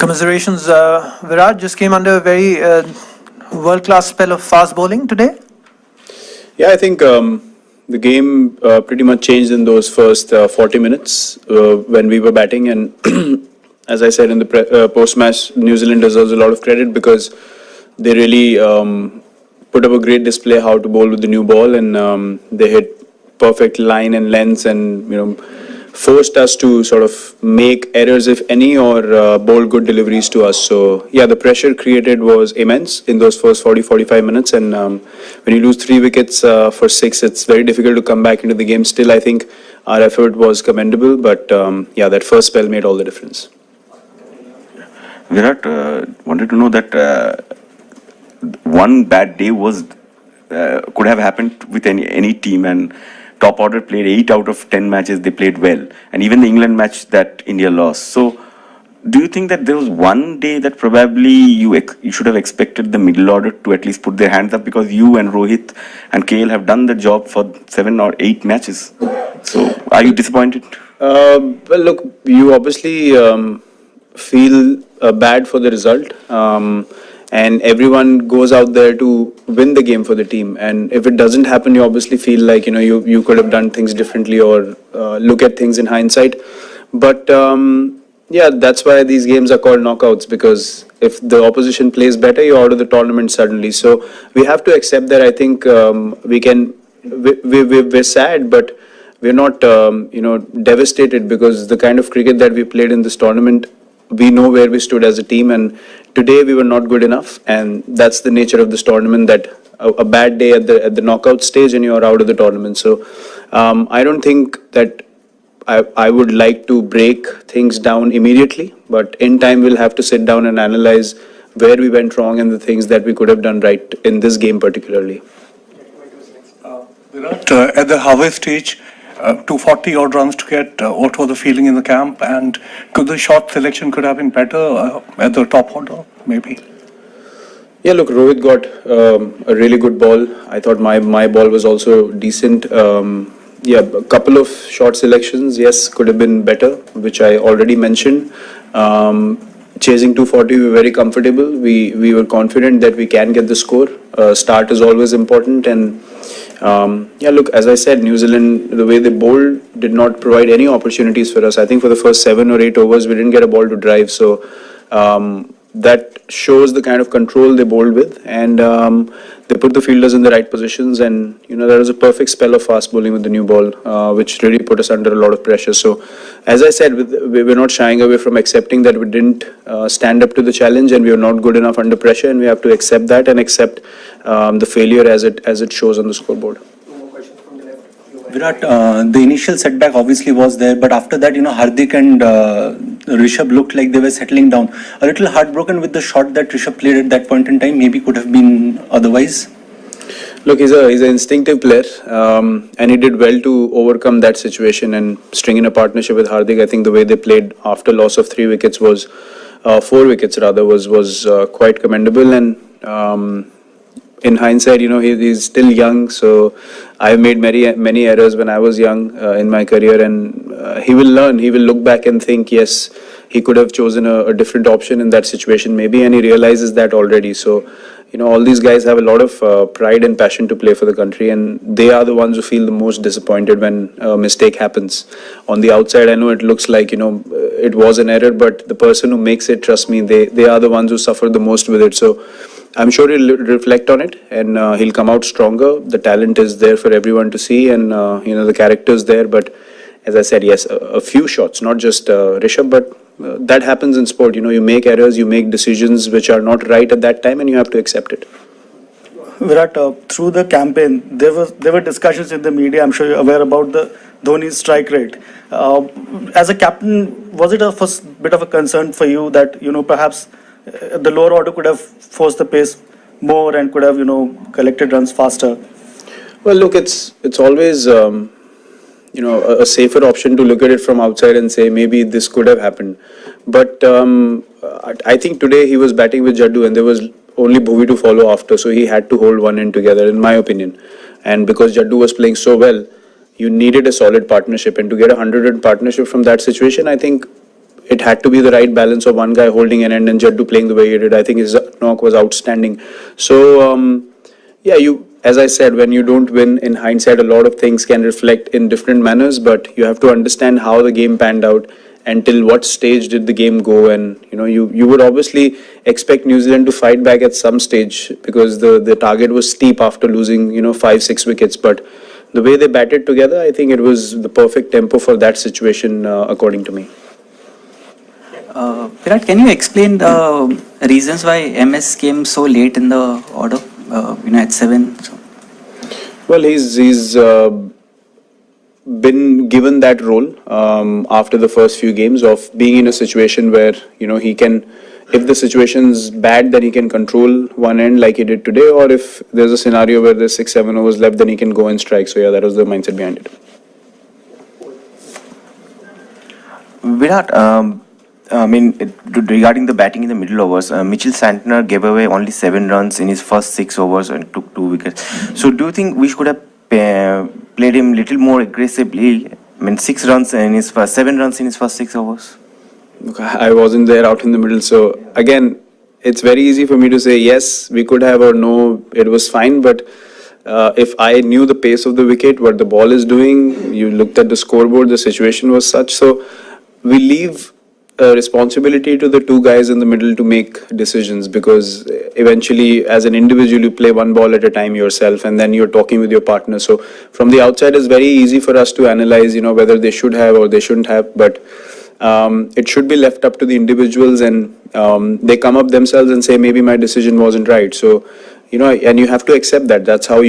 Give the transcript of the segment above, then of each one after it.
Commiserations, Virat just came under a very world-class spell of fast bowling today. Yeah, I think the game pretty much changed in those first 40 minutes when we were batting. And as I said in the post-match, New Zealand deserves a lot of credit because they really put up a great display how to bowl with the new ball, and they hit perfect line and lengths, and forced us to sort of make errors, if any, or bowl good deliveries to us. So, yeah, the pressure created was immense in those first 40-45 minutes. And when you lose 3 wickets for 6, it's very difficult to come back into the game. Still, I think our effort was commendable. But, yeah, that first spell made all the difference. Virat, wanted to know that one bad day was could have happened with any team, and top order played 8 out of 10 matches. They played well, and even the England match that India lost. So, do you think that there was one day that probably you should have expected the middle order to at least put their hands up, because you and Rohit and KL have done the job for 7 or 8 matches? So, are you disappointed? Well, look, you obviously feel bad for the result. And everyone goes out there to win the game for the team. And if it doesn't happen, you obviously feel like, you could have done things differently, or look at things in hindsight. But yeah, that's why these games are called knockouts, because if the opposition plays better, you're out of the tournament suddenly. So we have to accept that. I think we're sad, but we're not, devastated, because the kind of cricket that we played in this tournament, we know where we stood as a team, and today we were not good enough, and that's the nature of this tournament, that a bad day at the knockout stage and you're out of the tournament. So I don't think that I would like to break things down immediately, but in time we'll have to sit down and analyze where we went wrong and the things that we could have done right in this game particularly. Virat, at the halfway stage, 240 odd runs to get, what was the feeling in the camp, and could the shot selection could have been better at the top order, maybe? Yeah, look, Rohit got a really good ball. I thought my ball was also decent. Yeah, a couple of short selections, yes, could have been better, which I already mentioned. Chasing 240, we were very comfortable. We were confident that we can get the score. Start is always important, and yeah, look, as I said, New Zealand, the way they bowled, did not provide any opportunities for us. I think for the first 7 or 8 overs, we didn't get a ball to drive. So that shows the kind of control they bowled with, and they put the fielders in the right positions. And there was a perfect spell of fast bowling with the new ball, which really put us under a lot of pressure. So, as I said, we're not shying away from accepting that we didn't stand up to the challenge, and we were not good enough under pressure, and we have to accept that and accept the failure as it shows on the scoreboard. Virat, the initial setback obviously was there, but after that, Hardik and Rishabh looked like they were settling down. A little heartbroken with the shot that Rishabh played at that point in time. Maybe could have been otherwise. Look, he's an instinctive player, and he did well to overcome that situation and string in a partnership with Hardik. I think the way they played after loss of 3 wickets was 4 wickets rather was quite commendable. And in hindsight, he's still young, so I've made many errors when I was young in my career, and he will learn. He will look back and think, yes, he could have chosen a different option in that situation maybe, and he realizes that already. So, all these guys have a lot of pride and passion to play for the country, and they are the ones who feel the most disappointed when a mistake happens. On the outside, I know it looks like, it was an error, but the person who makes it, trust me, they are the ones who suffer the most with it. So I'm sure he'll reflect on it, and he'll come out stronger. The talent is there for everyone to see, and the character's there. But as I said, yes, a few shots, not just Rishabh, but that happens in sport. You make errors, you make decisions which are not right at that time, and you have to accept it. Virat, through the campaign, there were discussions in the media. I'm sure you're aware about the Dhoni's strike rate. As a captain, was it a first bit of a concern for you that perhaps the lower order could have forced the pace more and could have collected runs faster? Well, look, it's always a safer option to look at it from outside and say maybe this could have happened. But I think today he was batting with Jaddu, and there was only Bhuvi to follow after, so he had to hold one end together, in my opinion. And because Jaddu was playing so well, you needed a solid partnership, and to get a 100-run partnership from that situation, I think it had to be the right balance of one guy holding an end and Jaddu playing the way he did. I think his knock was outstanding. So, yeah, as I said, when you don't win in hindsight, a lot of things can reflect in different manners, but you have to understand how the game panned out and till what stage did the game go. And, you would obviously expect New Zealand to fight back at some stage because the target was steep after losing, 5-6 wickets. But the way they batted together, I think it was the perfect tempo for that situation, according to me. Virat, can you explain the reasons why MS came so late in the order, at 7? So. Well, he's been given that role after the first few games of being in a situation where, he can, if the situation's bad, then he can control one end like he did today, or if there's a scenario where there's 6-7 overs left, then he can go and strike. So, yeah, that was the mindset behind it. Virat, regarding the batting in the middle overs, Mitchell Santner gave away only 7 runs in his first 6 overs and took 2 wickets. So do you think we should have played him little more aggressively? 6 runs in his first, 7 runs in his first 6 overs. I wasn't there out in the middle. So, again, it's very easy for me to say yes, we could have, or no, it was fine. But if I knew the pace of the wicket, what the ball is doing, you looked at the scoreboard, the situation was such. So, we leave responsibility to the two guys in the middle to make decisions, because eventually as an individual you play one ball at a time yourself and then you're talking with your partner. So from the outside it's very easy for us to analyze, whether they should have or they shouldn't have, but it should be left up to the individuals, and they come up themselves and say maybe my decision wasn't right. So and you have to accept that. That's how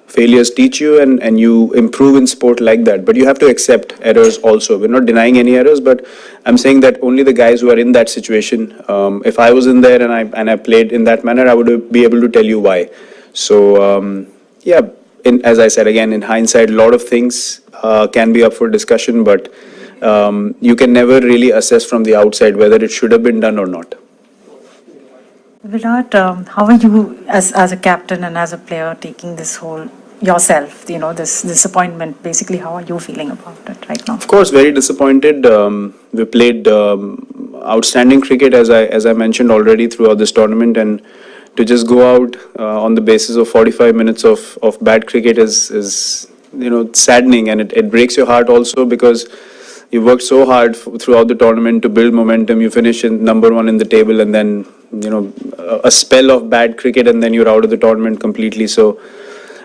failures teach you, and you improve in sport like that. But you have to accept errors also. We're not denying any errors, but I'm saying that only the guys who are in that situation, if I was in there and I played in that manner, I would be able to tell you why. So, as I said, again, in hindsight, a lot of things can be up for discussion, but you can never really assess from the outside whether it should have been done or not. Virat, how are you as a captain and as a player taking this whole yourself, this disappointment? Basically, how are you feeling about it right now? Of course, very disappointed. We played outstanding cricket, as I mentioned already, throughout this tournament, and to just go out on the basis of 45 minutes of bad cricket is saddening, and it breaks your heart also, because you worked so hard throughout the tournament to build momentum. You finish in number 1 in the table, and then a spell of bad cricket, and then you're out of the tournament completely. So,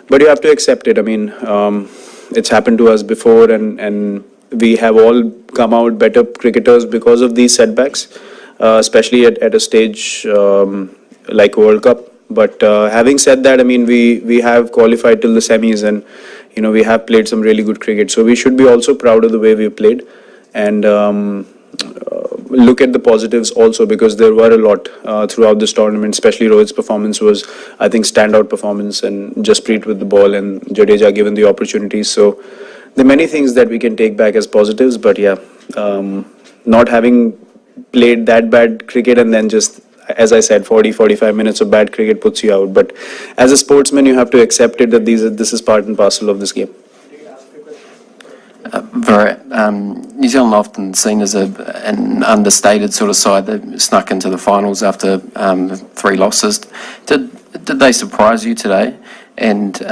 but you have to accept it. I mean, it's happened to us before, and we have all come out better cricketers because of these setbacks, especially at a stage like World Cup. But having said that, I mean, we have qualified till the semis, and we have played some really good cricket. So we should be also proud of the way we played, and look at the positives also, because there were a lot throughout this tournament. Especially Rohit's performance was, I think, standout performance, and Jasprit with the ball, and Jadeja given the opportunities. So there are many things that we can take back as positives. But yeah, not having played that bad cricket and then just, as I said, 40-45 minutes of bad cricket puts you out. But as a sportsman, you have to accept it that this is part and parcel of this game. Virat, New Zealand often seen as an understated sort of side that snuck into the finals after 3 losses. Did they surprise you today? And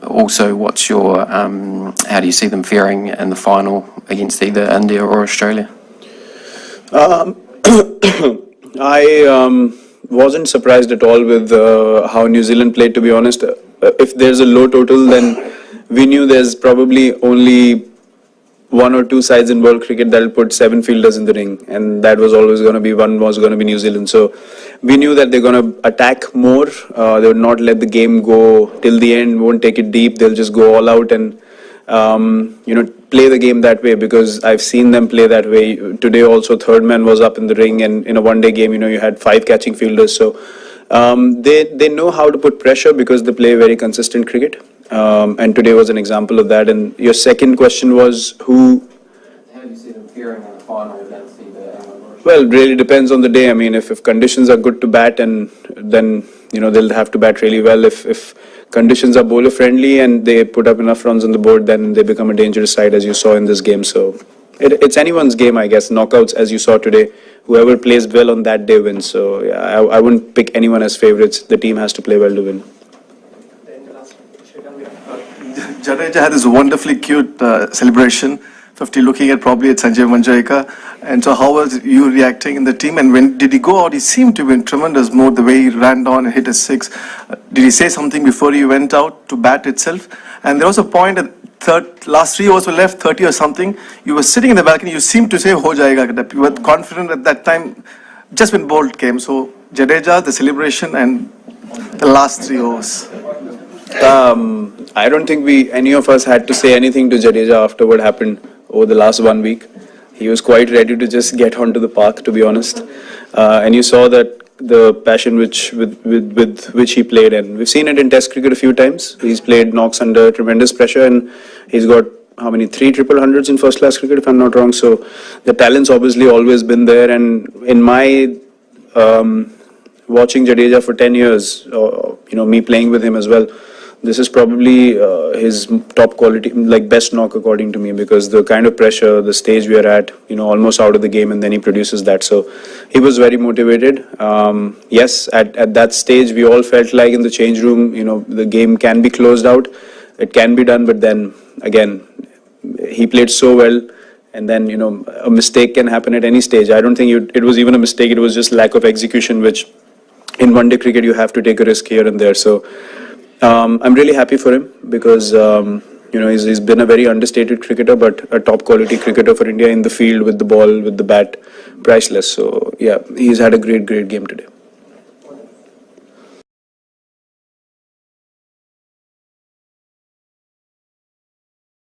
also, what's your how do you see them faring in the final against either India or Australia? I wasn't surprised at all with how New Zealand played, to be honest. If there's a low total, then we knew there's probably only 1 or 2 sides in world cricket that'll put 7 fielders in the ring, and that was always going to be New Zealand. So we knew that they're going to attack more. They would not let the game go till the end, won't take it deep. They'll just go all out and play the game that way, because I've seen them play that way. Today also, third man was up in the ring, and in a one-day game, you had 5 catching fielders. So they know how to put pressure, because they play very consistent cricket. And today was an example of that. And your second question was who? How do you see them faring in the final against either England or Australia? Well, it really depends on the day. I mean, if conditions are good to bat, and then they'll have to bat really well. If conditions are bowler friendly and they put up enough runs on the board, then they become a dangerous side, as you saw in this game. So it's anyone's game, I guess. Knockouts, as you saw today, whoever plays well on that day wins. So yeah, I wouldn't pick anyone as favorites. The team has to play well to win. Jadeja had this wonderfully cute celebration, 50 looking at probably at Sanjay Manjrekar. And so how was you reacting in the team? And when did he go out? He seemed to be in tremendous mood, the way he ran down and hit a six. Did he say something before he went out to bat itself? And there was a point at last 3 overs were left, 30 or something. You were sitting in the balcony, you seemed to say, ho jayega. You were confident at that time, just when Bolt came. So Jadeja, the celebration and the last 3 overs. I don't think any of us had to say anything to Jadeja after what happened over the last 1 week. He was quite ready to just get onto the park, to be honest. And you saw that the passion with which he played, and we've seen it in Test cricket a few times. He's played knocks under tremendous pressure, and he's got how many 3 triple hundreds in first class cricket, if I'm not wrong. So the talent's obviously always been there. And in my watching Jadeja for 10 years, me playing with him as well, this is probably his top quality, like best knock according to me, because the kind of pressure, the stage we are at, almost out of the game, and then he produces that. So he was very motivated. Yes, at that stage, we all felt like in the change room, the game can be closed out. It can be done, but then again, he played so well. And then, a mistake can happen at any stage. I don't think it was even a mistake. It was just lack of execution, which in one-day cricket, you have to take a risk here and there. So I'm really happy for him because, he's been a very understated cricketer, but a top quality cricketer for India in the field with the ball, with the bat, priceless. So, yeah, he's had a great game today.